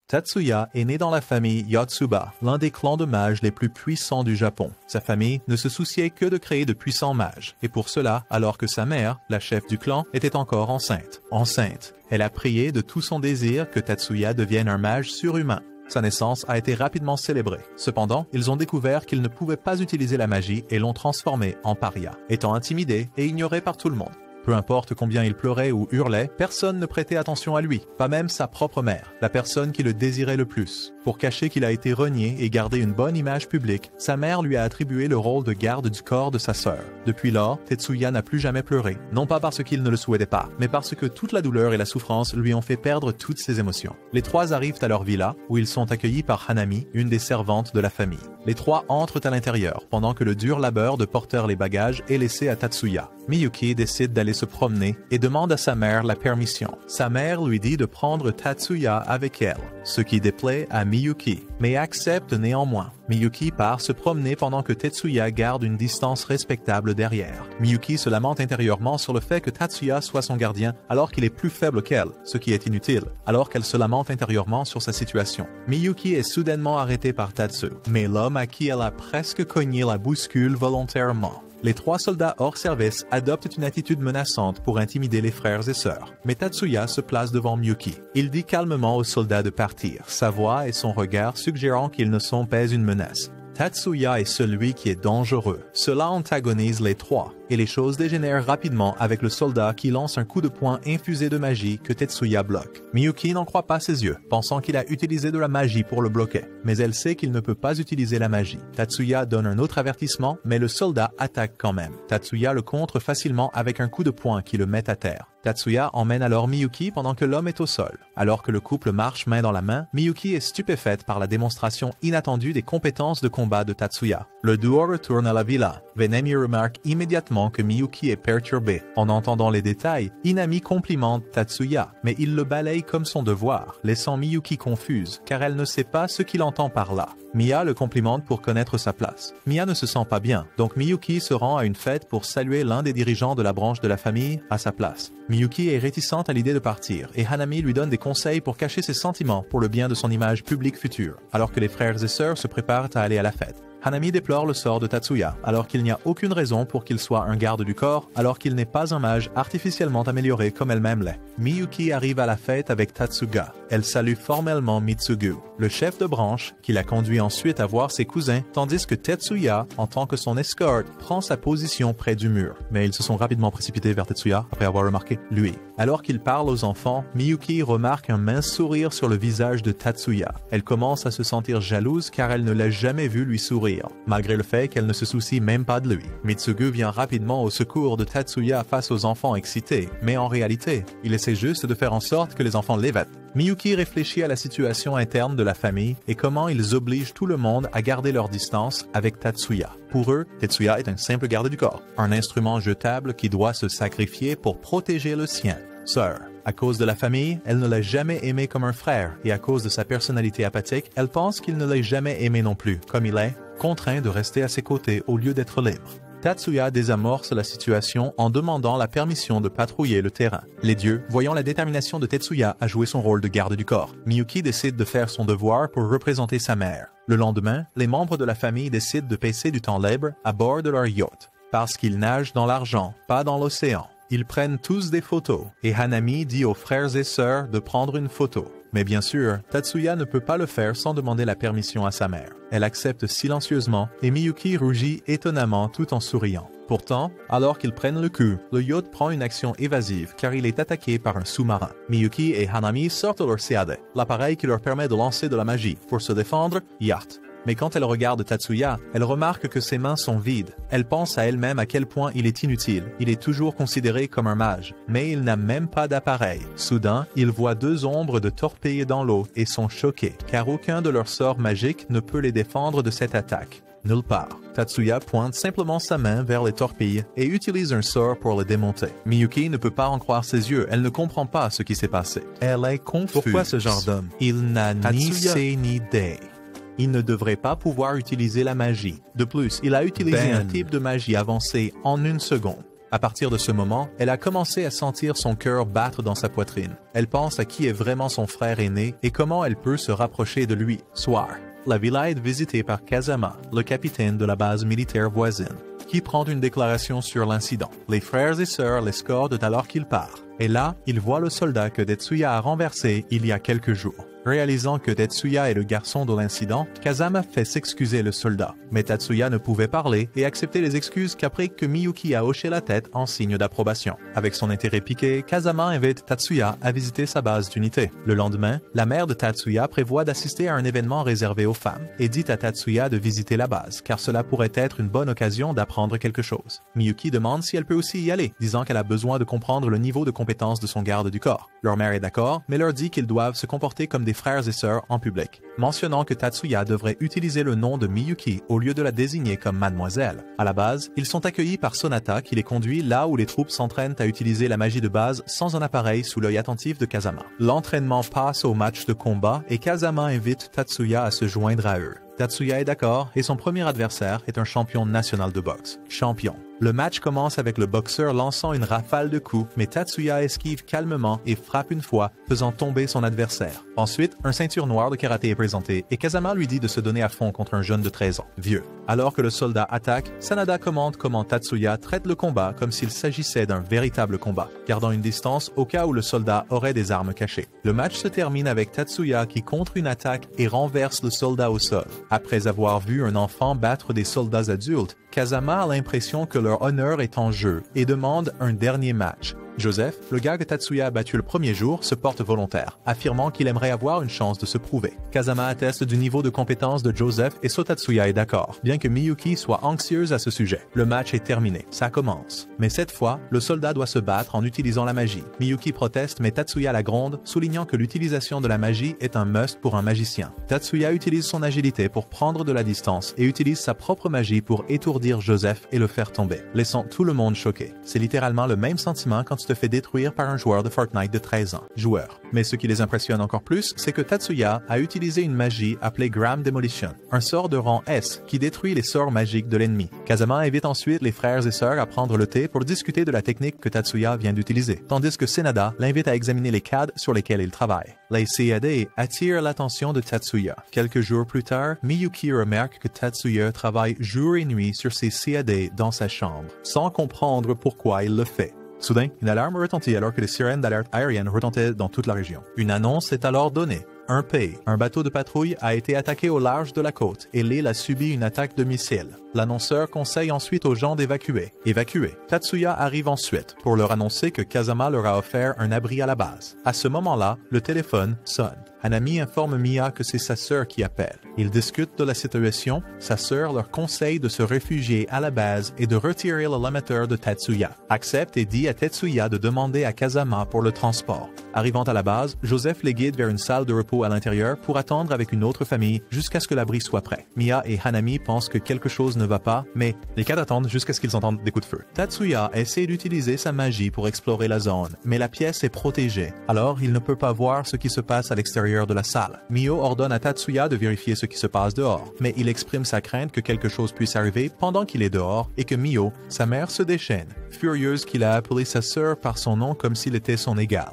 Tatsuya est né dans la famille Yotsuba, l'un des clans de mages les plus puissants du Japon. Sa famille ne se souciait que de créer de puissants mages, et pour cela, alors que sa mère, la chef du clan, était encore enceinte. Elle a prié de tout son désir que Tatsuya devienne un mage surhumain. Sa naissance a été rapidement célébrée. Cependant, ils ont découvert qu'il ne pouvait pas utiliser la magie et l'ont transformé en paria, étant intimidé et ignoré par tout le monde. Peu importe combien il pleurait ou hurlait, personne ne prêtait attention à lui, pas même sa propre mère, la personne qui le désirait le plus. Pour cacher qu'il a été renié et garder une bonne image publique, sa mère lui a attribué le rôle de garde du corps de sa sœur. Depuis lors, Tetsuya n'a plus jamais pleuré, non pas parce qu'il ne le souhaitait pas, mais parce que toute la douleur et la souffrance lui ont fait perdre toutes ses émotions. Les trois arrivent à leur villa, où ils sont accueillis par Hanami, une des servantes de la famille. Les trois entrent à l'intérieur, pendant que le dur labeur de porter les bagages est laissé à Tatsuya. Miyuki décide d'aller se promener et demande à sa mère la permission. Sa mère lui dit de prendre Tatsuya avec elle, ce qui déplaît à Miyuki, mais accepte néanmoins. Miyuki part se promener pendant que Tetsuya garde une distance respectable derrière. Miyuki se lamente intérieurement sur le fait que Tatsuya soit son gardien alors qu'il est plus faible qu'elle, ce qui est inutile, alors qu'elle se lamente intérieurement sur sa situation. Miyuki est soudainement arrêtée par Tatsu, mais l'homme à qui elle a presque cogné la bouscule volontairement. Les trois soldats hors service adoptent une attitude menaçante pour intimider les frères et sœurs. Mais Tatsuya se place devant Miyuki. Il dit calmement aux soldats de partir, sa voix et son regard suggérant qu'ils ne sont pas une menace. Tatsuya est celui qui est dangereux. Cela antagonise les trois, et les choses dégénèrent rapidement avec le soldat qui lance un coup de poing infusé de magie que Tetsuya bloque. Miyuki n'en croit pas ses yeux, pensant qu'il a utilisé de la magie pour le bloquer. Mais elle sait qu'il ne peut pas utiliser la magie. Tatsuya donne un autre avertissement, mais le soldat attaque quand même. Tatsuya le contre facilement avec un coup de poing qui le met à terre. Tatsuya emmène alors Miyuki pendant que l'homme est au sol. Alors que le couple marche main dans la main, Miyuki est stupéfaite par la démonstration inattendue des compétences de combat de Tatsuya. Le duo retourne à la villa. Venemi remarque immédiatement que Miyuki est perturbé. En entendant les détails, Inami complimente Tatsuya, mais il le balaye comme son devoir, laissant Miyuki confuse, car elle ne sait pas ce qu'il entend par là. Mia le complimente pour connaître sa place. Mia ne se sent pas bien, donc Miyuki se rend à une fête pour saluer l'un des dirigeants de la branche de la famille à sa place. Miyuki est réticente à l'idée de partir, et Hanami lui donne des conseils pour cacher ses sentiments pour le bien de son image publique future, alors que les frères et sœurs se préparent à aller à la fête. Hanami déplore le sort de Tatsuya, alors qu'il n'y a aucune raison pour qu'il soit un garde du corps, alors qu'il n'est pas un mage artificiellement amélioré comme elle-même l'est. Miyuki arrive à la fête avec Tatsuga. Elle salue formellement Mitsugu, le chef de branche, qui la conduit ensuite à voir ses cousins, tandis que Tetsuya, en tant que son escorte, prend sa position près du mur. Mais ils se sont rapidement précipités vers Tetsuya après avoir remarqué lui. Alors qu'il parle aux enfants, Miyuki remarque un mince sourire sur le visage de Tatsuya. Elle commence à se sentir jalouse car elle ne l'a jamais vu lui sourire, malgré le fait qu'elle ne se soucie même pas de lui. Mitsugu vient rapidement au secours de Tatsuya face aux enfants excités, mais en réalité, il essaie juste de faire en sorte que les enfants l'évitent. Miyuki réfléchit à la situation interne de la famille et comment ils obligent tout le monde à garder leur distance avec Tatsuya. Pour eux, Tetsuya est un simple garde du corps, un instrument jetable qui doit se sacrifier pour protéger le sien. Sœur. À cause de la famille, elle ne l'a jamais aimé comme un frère, et à cause de sa personnalité apathique, elle pense qu'il ne l'a jamais aimé non plus, comme il est, contraint de rester à ses côtés au lieu d'être libre. Tatsuya désamorce la situation en demandant la permission de patrouiller le terrain. Les dieux, voyant la détermination de Tetsuya à jouer son rôle de garde du corps, Miyuki décide de faire son devoir pour représenter sa mère. Le lendemain, les membres de la famille décident de passer du temps libre à bord de leur yacht, parce qu'ils nagent dans l'argent, pas dans l'océan. Ils prennent tous des photos, et Hanami dit aux frères et sœurs de prendre une photo. Mais bien sûr, Tatsuya ne peut pas le faire sans demander la permission à sa mère. Elle accepte silencieusement, et Miyuki rougit étonnamment tout en souriant. Pourtant, alors qu'ils prennent le coup, le yacht prend une action évasive car il est attaqué par un sous-marin. Miyuki et Hanami sortent leur Seade, l'appareil qui leur permet de lancer de la magie. Pour se défendre, yacht. Mais quand elle regarde Tatsuya, elle remarque que ses mains sont vides. Elle pense à elle-même à quel point il est inutile. Il est toujours considéré comme un mage, mais il n'a même pas d'appareil. Soudain, ils voient deux ombres de torpilles dans l'eau et sont choqués, car aucun de leurs sorts magiques ne peut les défendre de cette attaque. Nulle part. Tatsuya pointe simplement sa main vers les torpilles et utilise un sort pour les démonter. Miyuki ne peut pas en croire ses yeux. Elle ne comprend pas ce qui s'est passé. Elle est confuse. Pourquoi ce genre d'homme? Il n'a ni C ni D. Il ne devrait pas pouvoir utiliser la magie. De plus, il a utilisé un type de magie avancée en une seconde. À partir de ce moment, elle a commencé à sentir son cœur battre dans sa poitrine. Elle pense à qui est vraiment son frère aîné et comment elle peut se rapprocher de lui. Soir. La villa est visitée par Kazama, le capitaine de la base militaire voisine, qui prend une déclaration sur l'incident. Les frères et sœurs l'escortent alors qu'il part. Et là, il voit le soldat que Tetsuya a renversé il y a quelques jours. Réalisant que Tetsuya est le garçon de l'incident, Kazama fait s'excuser le soldat. Mais Tetsuya ne pouvait parler et accepter les excuses qu'après que Miyuki a hoché la tête en signe d'approbation. Avec son intérêt piqué, Kazama invite Tetsuya à visiter sa base d'unité. Le lendemain, la mère de Tetsuya prévoit d'assister à un événement réservé aux femmes et dit à Tetsuya de visiter la base, car cela pourrait être une bonne occasion d'apprendre quelque chose. Miyuki demande si elle peut aussi y aller, disant qu'elle a besoin de comprendre le niveau de compétence de son garde du corps. Leur mère est d'accord, mais leur dit qu'ils doivent se comporter comme des frères et sœurs en public, mentionnant que Tetsuya devrait utiliser le nom de Miyuki au lieu de la désigner comme mademoiselle. À la base, ils sont accueillis par Sonata qui les conduit là où les troupes s'entraînent à utiliser la magie de base sans un appareil sous l'œil attentif de Kazama. L'entraînement passe au match de combat et Kazama invite Tetsuya à se joindre à eux. Tetsuya est d'accord et son premier adversaire est un champion national de boxe. Champion. Le match commence avec le boxeur lançant une rafale de coups, mais Tetsuya esquive calmement et frappe une fois, faisant tomber son adversaire. Ensuite, un ceinture noire de karaté est présenté et Kazama lui dit de se donner à fond contre un jeune de 13 ans, vieux. Alors que le soldat attaque, Sanada commente comment Tetsuya traite le combat comme s'il s'agissait d'un véritable combat, gardant une distance au cas où le soldat aurait des armes cachées. Le match se termine avec Tetsuya qui contre une attaque et renverse le soldat au sol. Après avoir vu un enfant battre des soldats adultes, Kazama a l'impression que leur honneur est en jeu et demande un dernier match. Joseph, le gars que Tetsuya a battu le premier jour, se porte volontaire, affirmant qu'il aimerait avoir une chance de se prouver. Kazama atteste du niveau de compétence de Joseph et Sotatsuya est d'accord, bien que Miyuki soit anxieuse à ce sujet. Le match est terminé, ça commence. Mais cette fois, le soldat doit se battre en utilisant la magie. Miyuki proteste mais Tetsuya la gronde, soulignant que l'utilisation de la magie est un must pour un magicien. Tetsuya utilise son agilité pour prendre de la distance et utilise sa propre magie pour étourdir Joseph et le faire tomber, laissant tout le monde choqué. C'est littéralement le même sentiment quand tu te fait détruire par un joueur de Fortnite de 13 ans. Joueur. Mais ce qui les impressionne encore plus, c'est que Tetsuya a utilisé une magie appelée Gram Demolition, un sort de rang S qui détruit les sorts magiques de l'ennemi. Kazama invite ensuite les frères et sœurs à prendre le thé pour discuter de la technique que Tetsuya vient d'utiliser, tandis que Senada l'invite à examiner les CAD sur lesquels il travaille. Les CAD attirent l'attention de Tetsuya. Quelques jours plus tard, Miyuki remarque que Tetsuya travaille jour et nuit sur ses CAD dans sa chambre, sans comprendre pourquoi il le fait. Soudain, une alarme retentit alors que les sirènes d'alerte aérienne retentaient dans toute la région. Une annonce est alors donnée. Un pays, un bateau de patrouille, a été attaqué au large de la côte et l'île a subi une attaque de missiles. L'annonceur conseille ensuite aux gens d'évacuer. Tetsuya arrive ensuite pour leur annoncer que Kazama leur a offert un abri à la base. À ce moment-là, le téléphone sonne. Hanami informe Miya que c'est sa sœur qui appelle. Ils discutent de la situation. Sa sœur leur conseille de se réfugier à la base et de retirer le l'émetteur de Tetsuya. Accepte et dit à Tetsuya de demander à Kazama pour le transport. Arrivant à la base, Joseph les guide vers une salle de repos à l'intérieur pour attendre avec une autre famille jusqu'à ce que l'abri soit prêt. Miya et Hanami pensent que quelque chose ne va pas, mais les quatre attendent jusqu'à ce qu'ils entendent des coups de feu. Tetsuya essaie d'utiliser sa magie pour explorer la zone, mais la pièce est protégée, alors il ne peut pas voir ce qui se passe à l'extérieur de la salle. Mio ordonne à Tetsuya de vérifier ce qui se passe dehors, mais il exprime sa crainte que quelque chose puisse arriver pendant qu'il est dehors et que Mio, sa mère, se déchaîne, furieuse qu'il a appelé sa sœur par son nom comme s'il était son égal.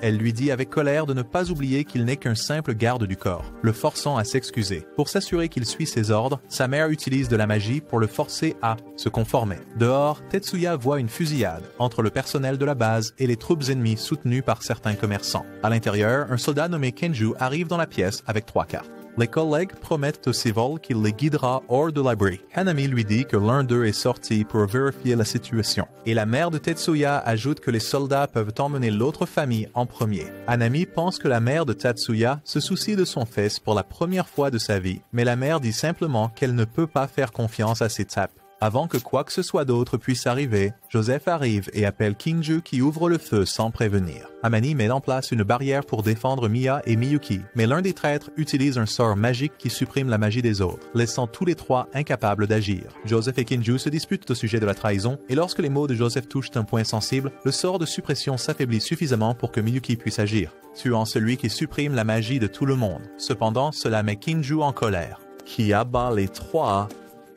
Elle lui dit avec colère de ne pas oublier qu'il n'est qu'un simple garde du corps, le forçant à s'excuser. Pour s'assurer qu'il suit ses ordres, sa mère utilise de la magie pour le forcer à se conformer. Dehors, Tetsuya voit une fusillade entre le personnel de la base et les troupes ennemies soutenues par certains commerçants. À l'intérieur, un soldat nommé Kenju arrive dans la pièce avec 3 cartes. Les collègues promettent au civil qu'il les guidera hors de l'abri. Hanami lui dit que l'un d'eux est sorti pour vérifier la situation. Et la mère de Tetsuya ajoute que les soldats peuvent emmener l'autre famille en premier. Hanami pense que la mère de Tetsuya se soucie de son fils pour la première fois de sa vie, mais la mère dit simplement qu'elle ne peut pas faire confiance à ses tapes. Avant que quoi que ce soit d'autre puisse arriver, Joseph arrive et appelle Kinju qui ouvre le feu sans prévenir. Amani met en place une barrière pour défendre Miya et Miyuki, mais l'un des traîtres utilise un sort magique qui supprime la magie des autres, laissant tous les trois incapables d'agir. Joseph et Kinju se disputent au sujet de la trahison, et lorsque les mots de Joseph touchent un point sensible, le sort de suppression s'affaiblit suffisamment pour que Miyuki puisse agir, tuant celui qui supprime la magie de tout le monde. Cependant, cela met Kinju en colère, qui abat les trois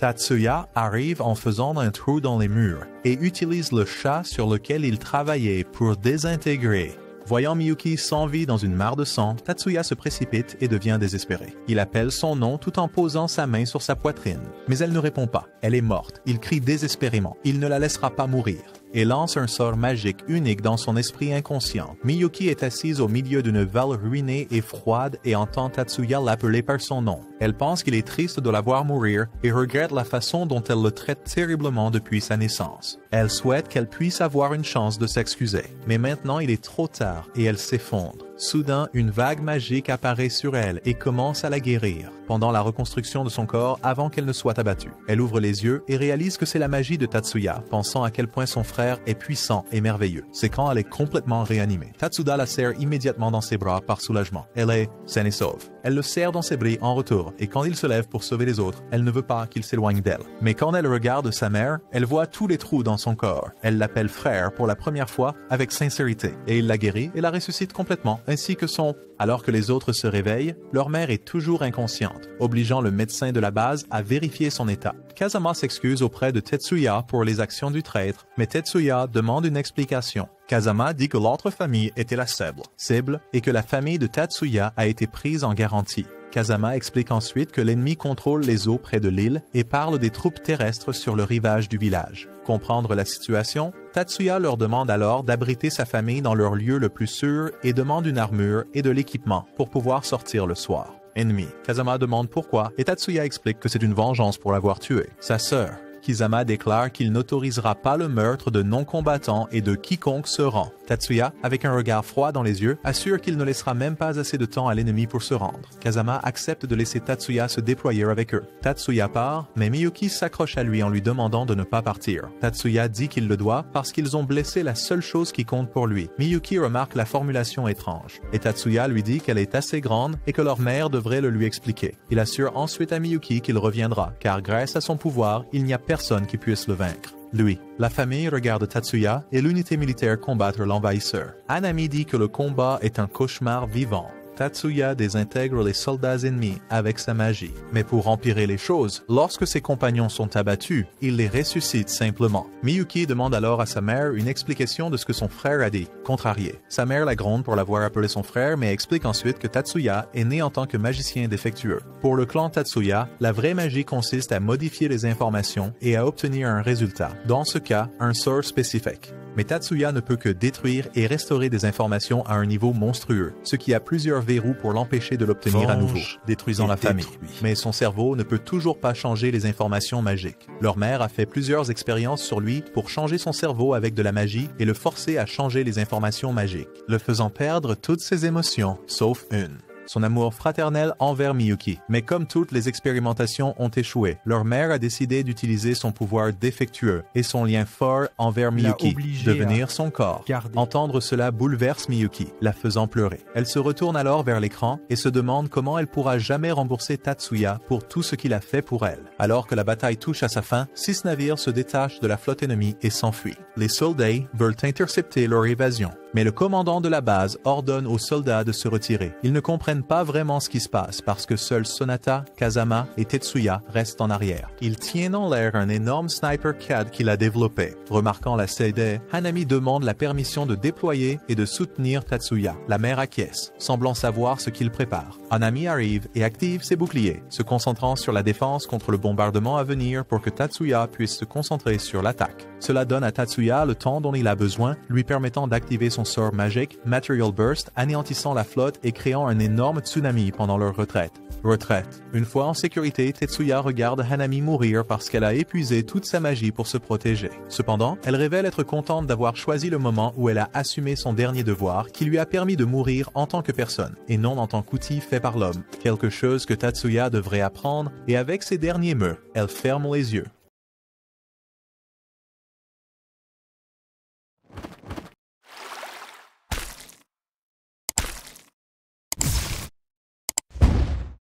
Tatsuya arrive en faisant un trou dans les murs et utilise le chat sur lequel il travaillait pour désintégrer. Voyant Miyuki sans vie dans une mare de sang, Tatsuya se précipite et devient désespéré. Il appelle son nom tout en posant sa main sur sa poitrine. Mais elle ne répond pas. Elle est morte. Il crie désespérément. Il ne la laissera pas mourir. Et lance un sort magique unique dans son esprit inconscient. Miyuki est assise au milieu d'une vallée ruinée et froide et entend Tatsuya l'appeler par son nom. Elle pense qu'il est triste de la voir mourir et regrette la façon dont elle le traite terriblement depuis sa naissance. Elle souhaite qu'elle puisse avoir une chance de s'excuser. Mais maintenant, il est trop tard et elle s'effondre. Soudain, une vague magique apparaît sur elle et commence à la guérir pendant la reconstruction de son corps avant qu'elle ne soit abattue. Elle ouvre les yeux et réalise que c'est la magie de Tatsuya, pensant à quel point son frère est puissant et merveilleux. C'est quand elle est complètement réanimée. Tatsuya la serre immédiatement dans ses bras par soulagement. Elle est saine et sauve. Elle le serre dans ses bras en retour et quand il se lève pour sauver les autres, elle ne veut pas qu'il s'éloigne d'elle. Mais quand elle regarde sa mère, elle voit tous les trous dans son corps. Elle l'appelle frère pour la première fois avec sincérité et il la guérit et la ressuscite complètement, ainsi que son... Alors que les autres se réveillent, leur mère est toujours inconsciente, obligeant le médecin de la base à vérifier son état. Kazama s'excuse auprès de Tetsuya pour les actions du traître, mais Tetsuya demande une explication. Kazama dit que l'autre famille était la cible et que la famille de Tatsuya a été prise en garantie. Kazama explique ensuite que l'ennemi contrôle les eaux près de l'île et parle des troupes terrestres sur le rivage du village. Comprendre la situation, Tatsuya leur demande alors d'abriter sa famille dans leur lieu le plus sûr et demande une armure et de l'équipement pour pouvoir sortir le soir. Ennemi. Kazama demande pourquoi et Tatsuya explique que c'est une vengeance pour l'avoir tué. Sa sœur. Kizama déclare qu'il n'autorisera pas le meurtre de non-combattants et de quiconque se rend. Tatsuya, avec un regard froid dans les yeux, assure qu'il ne laissera même pas assez de temps à l'ennemi pour se rendre. Kazama accepte de laisser Tatsuya se déployer avec eux. Tatsuya part, mais Miyuki s'accroche à lui en lui demandant de ne pas partir. Tatsuya dit qu'il le doit parce qu'ils ont blessé la seule chose qui compte pour lui. Miyuki remarque la formulation étrange, et Tatsuya lui dit qu'elle est assez grande et que leur mère devrait le lui expliquer. Il assure ensuite à Miyuki qu'il reviendra, car grâce à son pouvoir, il n'y a personne qui puisse le vaincre. Lui. La famille regarde Tatsuya et l'unité militaire combattre l'envahisseur. Hanami dit que le combat est un cauchemar vivant. Tatsuya désintègre les soldats ennemis avec sa magie. Mais pour empirer les choses, lorsque ses compagnons sont abattus, il les ressuscite simplement. Miyuki demande alors à sa mère une explication de ce que son frère a dit, contrarié. Sa mère la gronde pour l'avoir appelé son frère, mais explique ensuite que Tatsuya est né en tant que magicien défectueux. Pour le clan Tatsuya, la vraie magie consiste à modifier les informations et à obtenir un résultat, dans ce cas, un sort spécifique. Mais Tatsuya ne peut que détruire et restaurer des informations à un niveau monstrueux, ce qui a plusieurs verrous pour l'empêcher de l'obtenir à nouveau, détruisant la famille. Mais son cerveau ne peut toujours pas changer les informations magiques. Leur mère a fait plusieurs expériences sur lui pour changer son cerveau avec de la magie et le forcer à changer les informations magiques, le faisant perdre toutes ses émotions, sauf une. Son amour fraternel envers Miyuki. Mais comme toutes les expérimentations ont échoué, leur mère a décidé d'utiliser son pouvoir défectueux et son lien fort envers Miyuki, devenir son corps. Entendre cela bouleverse Miyuki, la faisant pleurer. Elle se retourne alors vers l'écran et se demande comment elle pourra jamais rembourser Tatsuya pour tout ce qu'il a fait pour elle. Alors que la bataille touche à sa fin, 6 navires se détachent de la flotte ennemie et s'enfuient. Les soldats veulent intercepter leur évasion. Mais le commandant de la base ordonne aux soldats de se retirer. Ils ne comprennent pas vraiment ce qui se passe parce que seuls Sonata, Kazama et Tetsuya restent en arrière. Il tient en l'air un énorme sniper CAD qu'il a développé. Remarquant la CD, Hanami demande la permission de déployer et de soutenir Tatsuya. La mère acquiesce, semblant savoir ce qu'il prépare. Hanami arrive et active ses boucliers, se concentrant sur la défense contre le bombardement à venir pour que Tatsuya puisse se concentrer sur l'attaque. Cela donne à Tatsuya le temps dont il a besoin, lui permettant d'activer son sort magique Material Burst, anéantissant la flotte et créant un énorme tsunami pendant leur retraite. Une fois en sécurité, Tetsuya regarde Hanami mourir parce qu'elle a épuisé toute sa magie pour se protéger. Cependant, elle révèle être contente d'avoir choisi le moment où elle a assumé son dernier devoir qui lui a permis de mourir en tant que personne et non en tant qu'outil fait par l'homme. Quelque chose que Tatsuya devrait apprendre et avec ses derniers mots, elle ferme les yeux.